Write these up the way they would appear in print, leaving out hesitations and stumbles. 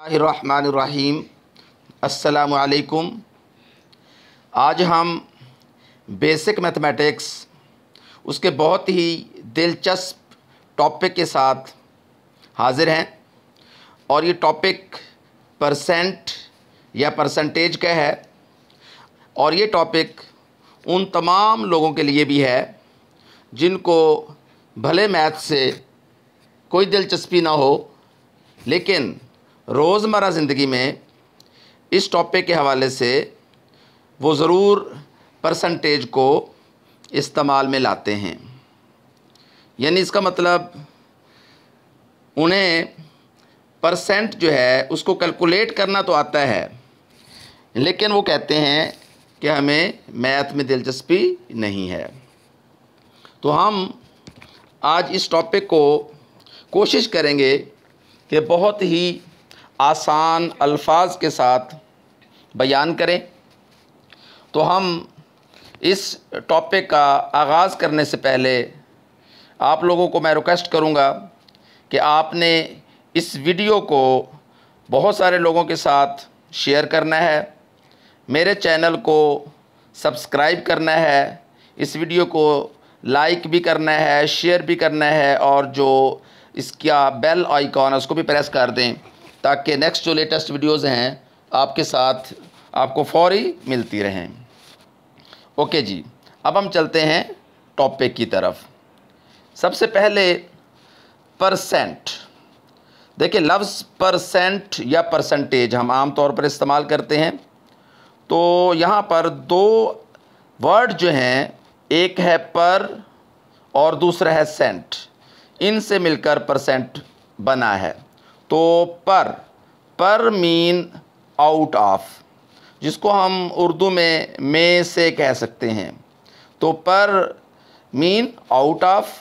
बिस्मिल्लाहिर्रहमानिर्रहीम। अस्सलामु अलैकुम। आज हम बेसिक मैथमेटिक्स उसके बहुत ही दिलचस्प टॉपिक के साथ हाज़िर हैं और ये टॉपिक परसेंट या परसेंटेज का है और ये टॉपिक उन तमाम लोगों के लिए भी है जिनको भले मैथ से कोई दिलचस्पी ना हो, लेकिन रोज़मर्रा ज़िंदगी में इस टॉपिक के हवाले से वो ज़रूर परसेंटेज को इस्तेमाल में लाते हैं। यानी इसका मतलब उन्हें परसेंट जो है उसको कैलकुलेट करना तो आता है, लेकिन वो कहते हैं कि हमें मैथ में दिलचस्पी नहीं है। तो हम आज इस टॉपिक को कोशिश करेंगे कि बहुत ही आसान अल्फाज के साथ बयान करें। तो हम इस टॉपिक का आगाज़ करने से पहले आप लोगों को मैं रिक्वेस्ट करूंगा कि आपने इस वीडियो को बहुत सारे लोगों के साथ शेयर करना है, मेरे चैनल को सब्सक्राइब करना है, इस वीडियो को लाइक भी करना है, शेयर भी करना है और जो इसका बेल आइकॉन है उसको भी प्रेस कर दें ताकि नेक्स्ट जो लेटेस्ट वीडियोज़ हैं आपके साथ आपको फौरी मिलती रहें। ओके जी, अब हम चलते हैं टॉपिक की तरफ। सबसे पहले परसेंट। देखिए, लफ्ज़ परसेंट या परसेंटेज हम आम तौर पर इस्तेमाल करते हैं। तो यहाँ पर दो वर्ड जो हैं, एक है पर और दूसरा है सेंट, इनसे मिलकर परसेंट बना है। तो पर मीन आउट ऑफ, जिसको हम उर्दू में से कह सकते हैं। तो पर मीन आउट ऑफ,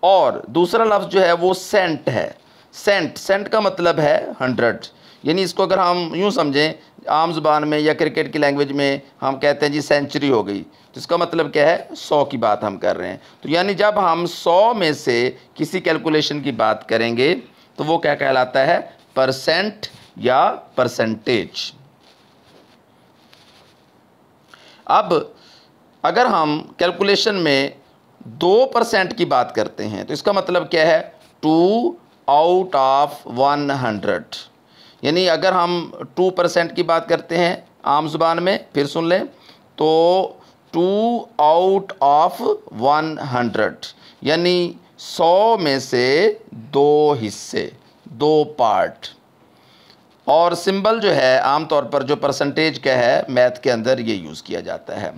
और दूसरा लफ्ज़ जो है वो सेंट है। सेंट का मतलब है 100। यानी इसको अगर हम यूँ समझें आम ज़ुबान में या क्रिकेट की लैंग्वेज में हम कहते हैं जी सेंचुरी हो गई, तो इसका मतलब क्या है, 100 की बात हम कर रहे हैं। तो यानी जब हम 100 में से किसी कैलकुलेशन की बात करेंगे तो वो क्या कहलाता है, परसेंट या परसेंटेज। अब अगर हम कैलकुलेशन में 2% की बात करते हैं तो इसका मतलब क्या है, 2 आउट ऑफ 100। यानी अगर हम 2% की बात करते हैं आम ज़ुबान में, फिर सुन लें, तो 2 आउट ऑफ 100 यानी 100 में से 2 हिस्से, 2 पार्ट। और सिंबल जो है आमतौर पर जो परसेंटेज का है मैथ के अंदर ये यूज़ किया जाता है।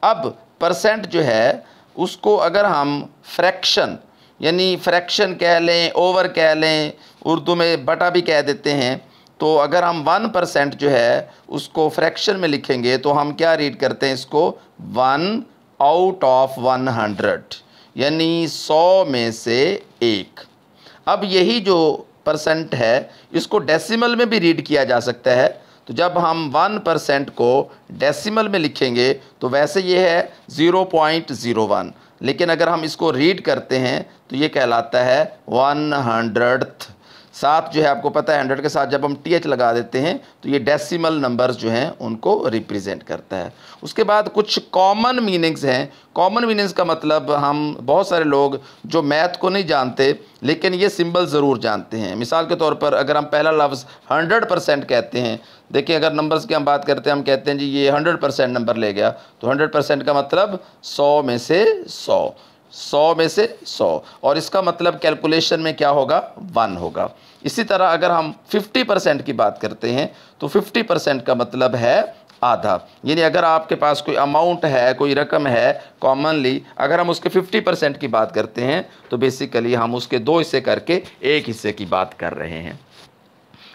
अब परसेंट जो है उसको अगर हम फ्रैक्शन, यानी फ्रैक्शन कह लें, ओवर कह लें, उर्दू में बटा भी कह देते हैं, तो अगर हम 1% जो है उसको फ्रैक्शन में लिखेंगे तो हम क्या रीड करते हैं इसको, 1 आउट ऑफ 100 यानी 100 में से 1। अब यही जो परसेंट है इसको डेसिमल में भी रीड किया जा सकता है। तो जब हम 1% को डेसिमल में लिखेंगे तो वैसे ये है 0.01, लेकिन अगर हम इसको रीड करते हैं तो ये कहलाता है 100th। साथ जो है आपको पता है 100 के साथ जब हम TH लगा देते हैं तो ये डेसिमल नंबर्स जो हैं उनको रिप्रेजेंट करता है। उसके बाद कुछ कॉमन मीनिंग्स हैं। कॉमन मीनिंग्स का मतलब हम बहुत सारे लोग जो मैथ को नहीं जानते लेकिन ये सिंबल ज़रूर जानते हैं। मिसाल के तौर पर अगर हम पहला लफ्ज़ 100% कहते हैं, देखिए अगर नंबर्स की हम बात करते हैं, हम कहते हैं जी ये 100% नंबर ले गया, तो 100% का मतलब 100 में से 100, 100 में से 100, और इसका मतलब कैलकुलेशन में क्या होगा, 1 होगा। इसी तरह अगर हम 50% की बात करते हैं तो 50% का मतलब है आधा। यानी अगर आपके पास कोई अमाउंट है, कोई रकम है, कॉमनली अगर हम उसके 50% की बात करते हैं तो बेसिकली हम उसके 2 हिस्से करके 1 हिस्से की बात कर रहे हैं।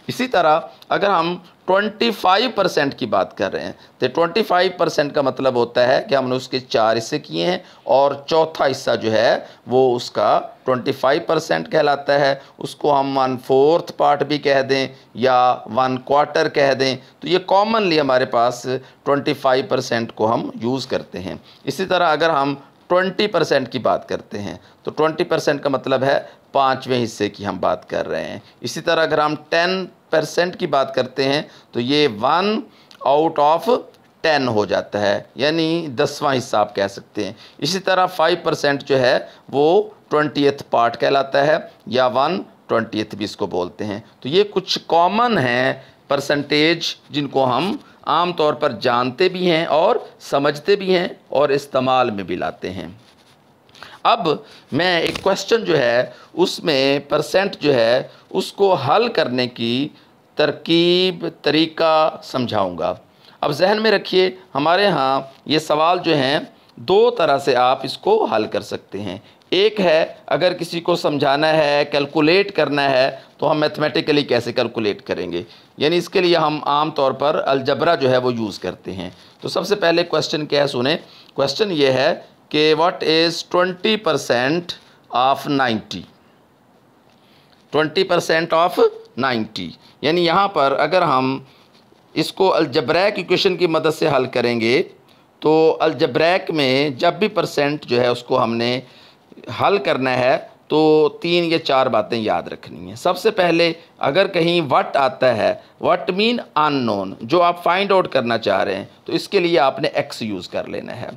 इसी तरह अगर हम 25% की बात कर रहे हैं तो 25% का मतलब होता है कि हमने उसके 4 हिस्से किए हैं और चौथा हिस्सा जो है वो उसका 25% कहलाता है। उसको हम 1/4 पार्ट भी कह दें या 1/4 कह दें, तो ये कॉमनली हमारे पास 25% को हम यूज़ करते हैं। इसी तरह अगर हम 20% की बात करते हैं तो 20% का मतलब है 5वें हिस्से की हम बात कर रहे हैं। इसी तरह अगर हम परसेंट की बात करते हैं तो ये 1 आउट ऑफ 10 हो जाता है, यानी 10वां हिस्सा आप कह सकते हैं। इसी तरह 5% जो है वो 20th पार्ट कहलाता है, या 1/20 भी इसको बोलते हैं। तो ये कुछ कॉमन हैं परसेंटेज जिनको हम आम तौर पर जानते भी हैं और समझते भी हैं और इस्तेमाल में भी लाते हैं। अब मैं एक क्वेश्चन जो है उसमें परसेंट जो है उसको हल करने की तरकीब तरीका समझाऊंगा। अब जहन में रखिए, हमारे यहाँ ये सवाल जो हैं 2 तरह से आप इसको हल कर सकते हैं। एक है, अगर किसी को समझाना है, कैलकुलेट करना है, तो हम मैथमेटिकली कैसे कैलकुलेट करेंगे, यानी इसके लिए हम आम तौर पर अलजबरा जो है वो यूज़ करते हैं। तो सबसे पहले क्वेश्चन क्या है सुने। क्वेश्चन ये है कि व्हाट इज़ 20% ऑफ 90। 20% ऑफ 90, यानी यहाँ पर अगर हम इसको अलजब्रैक इक्वेशन की मदद से हल करेंगे तो अलजब्रैक में जब भी परसेंट जो है उसको हमने हल करना है तो 3 या 4 बातें याद रखनी है। सबसे पहले अगर कहीं वट आता है, वट मीन अननोन, जो आप फाइंड आउट करना चाह रहे हैं, तो इसके लिए आपने एक्स यूज़ कर लेना है।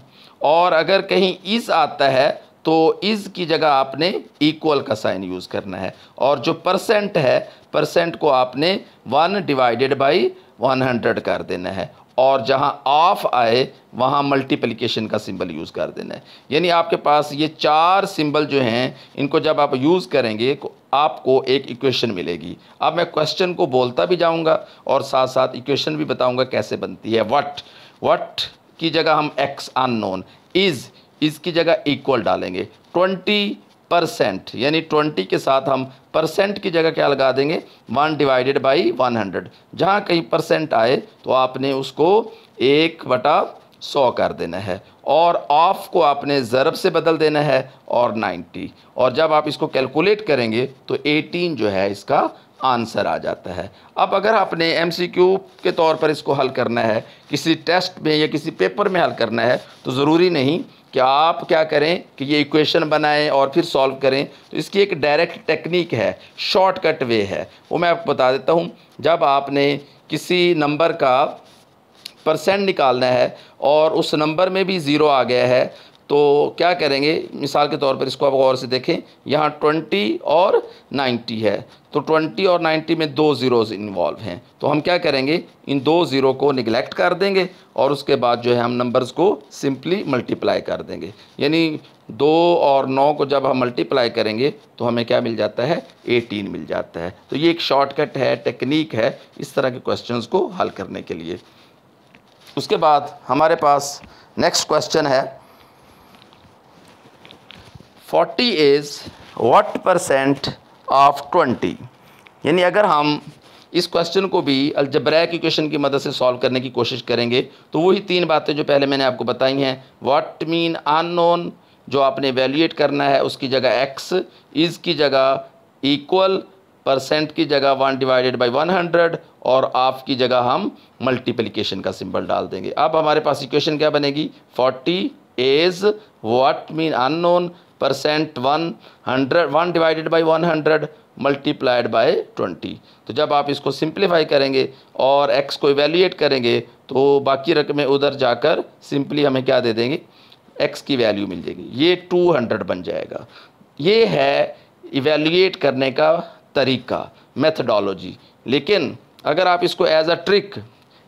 और अगर कहीं इज़ आता है तो इज़ की जगह आपने इक्वल का साइन यूज़ करना है। और जो परसेंट है, परसेंट को आपने 1/100 कर देना है। और जहाँ ऑफ आए वहाँ मल्टीप्लिकेशन का सिंबल यूज़ कर देना है। यानी आपके पास ये 4 सिंबल जो हैं, इनको जब आप यूज़ करेंगे आपको एक इक्वेशन मिलेगी। अब मैं क्वेश्चन को बोलता भी जाऊँगा और साथ साथ इक्वेशन भी बताऊँगा कैसे बनती है। वट की जगह हम एक्स अननोन, इज़ की जगह इक्वल डालेंगे। 20%, यानी 20 के साथ हम परसेंट की जगह क्या लगा देंगे, 1/100। जहाँ कहीं परसेंट आए तो आपने उसको 1/100 कर देना है। और ऑफ को आपने ज़रब से बदल देना है और 90। और जब आप इसको कैलकुलेट करेंगे तो 18 जो है इसका आंसर आ जाता है। अब अगर आपने MCQ के तौर पर इसको हल करना है, किसी टेस्ट में या किसी पेपर में हल करना है, तो ज़रूरी नहीं कि आप क्या करें कि ये इक्वेशन बनाएं और फिर सॉल्व करें। तो इसकी एक डायरेक्ट टेक्निक है, शॉर्टकट वे है, वो मैं आपको बता देता हूँ। जब आपने किसी नंबर का परसेंट निकालना है और उस नंबर में भी ज़ीरो आ गया है तो क्या करेंगे, मिसाल के तौर पर इसको आप गौर से देखें, यहाँ 20 और 90 है, तो 20 और 90 में 2 ज़ीरोज़ इन्वॉल्व हैं। तो हम क्या करेंगे, इन 2 ज़ीरो को निगलेक्ट कर देंगे और उसके बाद जो है हम नंबर्स को सिंपली मल्टीप्लाई कर देंगे। यानी 2 और 9 को जब हम मल्टीप्लाई करेंगे तो हमें क्या मिल जाता है, 18 मिल जाता है। तो ये एक शॉर्टकट है, टेक्निक है इस तरह के क्वेश्चंस को हल करने के लिए। उसके बाद हमारे पास नेक्स्ट क्वेश्चन है, 40 इज़ व्हाट परसेंट ऑफ 20। यानी अगर हम इस क्वेश्चन को भी अलजब्रैक इक्वेशन की मदद से सॉल्व करने की कोशिश करेंगे तो वही 3 बातें जो पहले मैंने आपको बताई हैं। व्हाट मीन अननोन, जो आपने वैल्यूएट करना है उसकी जगह एक्स, इज़ की जगह इक्वल, परसेंट की जगह 1/100 और ऑफ की जगह हम मल्टीप्लिकेशन का सिंबल डाल देंगे। अब हमारे पास इक्वेशन क्या बनेगी, 40 is what mean unknown percent 1/100 multiplied by 20। तो जब आप इसको सिंप्लीफाई करेंगे और x को इवेल्यूएट करेंगे तो बाकी रकमें उधर जाकर सिंपली हमें क्या दे देंगे, x की वैल्यू मिल जाएगी, ये 200 बन जाएगा। ये है इवेल्यूएट करने का तरीका, मेथडोलॉजी। लेकिन अगर आप इसको as a trick,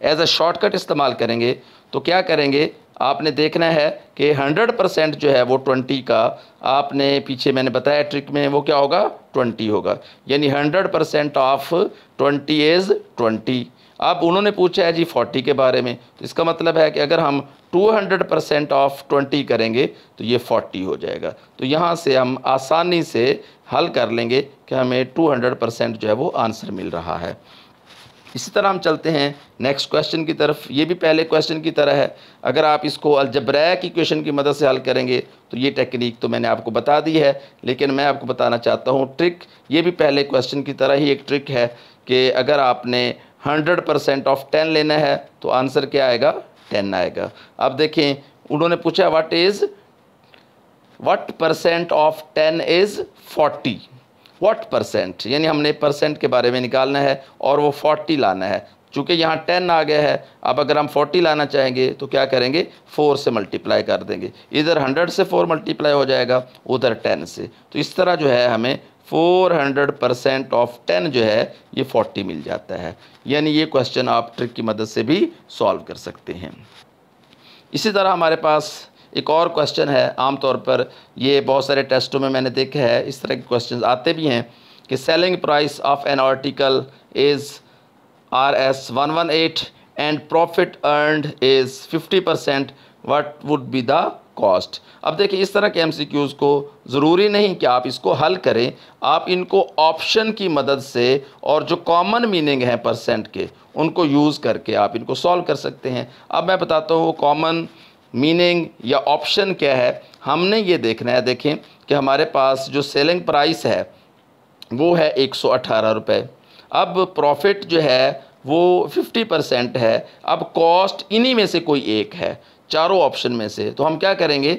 as a shortcut इस्तेमाल करेंगे तो क्या करेंगे, आपने देखना है कि 100% जो है वो 20 का, आपने पीछे मैंने बताया ट्रिक में, वो क्या होगा, 20 होगा। यानी 100% ऑफ 20 इज़ 20। अब उन्होंने पूछा है जी 40 के बारे में, तो इसका मतलब है कि अगर हम 200% ऑफ 20 करेंगे तो ये 40 हो जाएगा। तो यहाँ से हम आसानी से हल कर लेंगे कि हमें 200% जो है वो आंसर मिल रहा है। इसी तरह हम चलते हैं नेक्स्ट क्वेश्चन की तरफ। ये भी पहले क्वेश्चन की तरह है। अगर आप इसको अलजब्रैक इक्वेशन की मदद से हल करेंगे तो ये टेक्निक तो मैंने आपको बता दी है, लेकिन मैं आपको बताना चाहता हूँ ट्रिक। ये भी पहले क्वेश्चन की तरह ही एक ट्रिक है कि अगर आपने 100% ऑफ 10 लेना है तो आंसर क्या आएगा, 10 आएगा। अब देखें, उन्होंने पूछा what percent of 10 is 40। What percent, यानी हमने परसेंट के बारे में निकालना है और वो 40 लाना है। चूँकि यहाँ 10 आ गया है, अब अगर हम 40 लाना चाहेंगे तो क्या करेंगे, 4 से मल्टीप्लाई कर देंगे। इधर 100 से 4 मल्टीप्लाई हो जाएगा, उधर 10 से। तो इस तरह जो है हमें 400% ऑफ 10 जो है ये 40 मिल जाता है। यानी ये क्वेश्चन आप ट्रिक की मदद से भी सॉल्व कर सकते हैं। इसी तरह हमारे पास एक और क्वेश्चन है, आमतौर पर ये बहुत सारे टेस्टों में मैंने देखा है, इस तरह के क्वेश्चन आते भी हैं कि selling price of an article is Rs118 and profit earned is 50%, what would be the cost. अब देखिए इस तरह के MCQs को ज़रूरी नहीं कि आप इसको हल करें, आप इनको ऑप्शन की मदद से और जो कॉमन मीनिंग है परसेंट के उनको यूज़ करके आप इनको सॉल्व कर सकते हैं। अब मैं बताता हूँ वो कॉमन मीनिंग या ऑप्शन क्या है। हमने ये देखना है, देखें कि हमारे पास जो सेलिंग प्राइस है वो है 118 रुपये। अब प्रॉफिट जो है वो 50% है। अब कॉस्ट इन्हीं में से कोई एक है, चारों ऑप्शन में से। तो हम क्या करेंगे,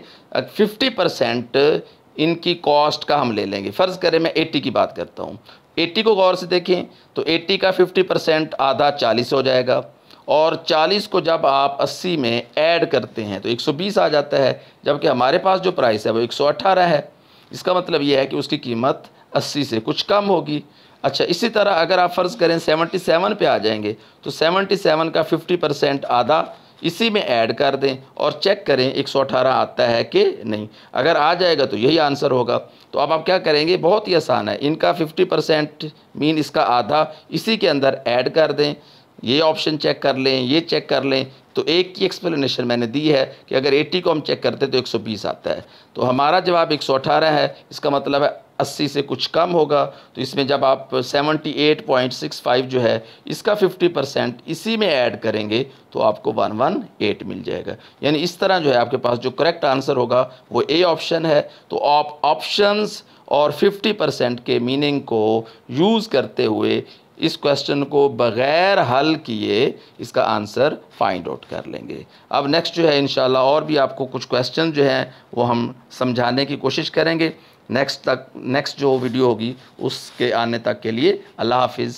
50% इनकी कॉस्ट का हम ले लेंगे। फ़र्ज़ करें मैं 80 की बात करता हूँ। 80 को गौर से देखें तो 80 का 50% आधा 40 हो जाएगा, और 40 को जब आप 80 में ऐड करते हैं तो 120 आ जाता है, जबकि हमारे पास जो प्राइस है वो 118 है। इसका मतलब ये है कि उसकी कीमत 80 से कुछ कम होगी। अच्छा, इसी तरह अगर आप फ़र्ज़ करें 77 पे आ जाएंगे तो 77 का 50% आधा इसी में ऐड कर दें और चेक करें 118 आता है कि नहीं। अगर आ जाएगा तो यही आंसर होगा। तो अब आप क्या करेंगे, बहुत ही आसान है, इनका 50% मीन इसका आधा इसी के अंदर ऐड कर दें। ये ऑप्शन चेक कर लें, ये चेक कर लें। तो एक की एक्सप्लेनेशन मैंने दी है कि अगर 80 को हम चेक करते हैं तो 120 आता है। तो हमारा जवाब 118 है, इसका मतलब है 80 से कुछ कम होगा। तो इसमें जब आप 78.65 जो है इसका 50% इसी में ऐड करेंगे तो आपको 118 मिल जाएगा। यानी इस तरह जो है आपके पास जो करेक्ट आंसर होगा वो ए ऑप्शन है। तो आप ऑप्शंस और 50% के मीनिंग को यूज़ करते हुए इस क्वेश्चन को बग़ैर हल किए इसका आंसर फाइंड आउट कर लेंगे। अब नेक्स्ट जो है इंशाल्लाह और भी आपको कुछ क्वेश्चन जो हैं वो हम समझाने की कोशिश करेंगे। नेक्स्ट जो वीडियो होगी उसके आने तक के लिए अल्लाह हाफिज़।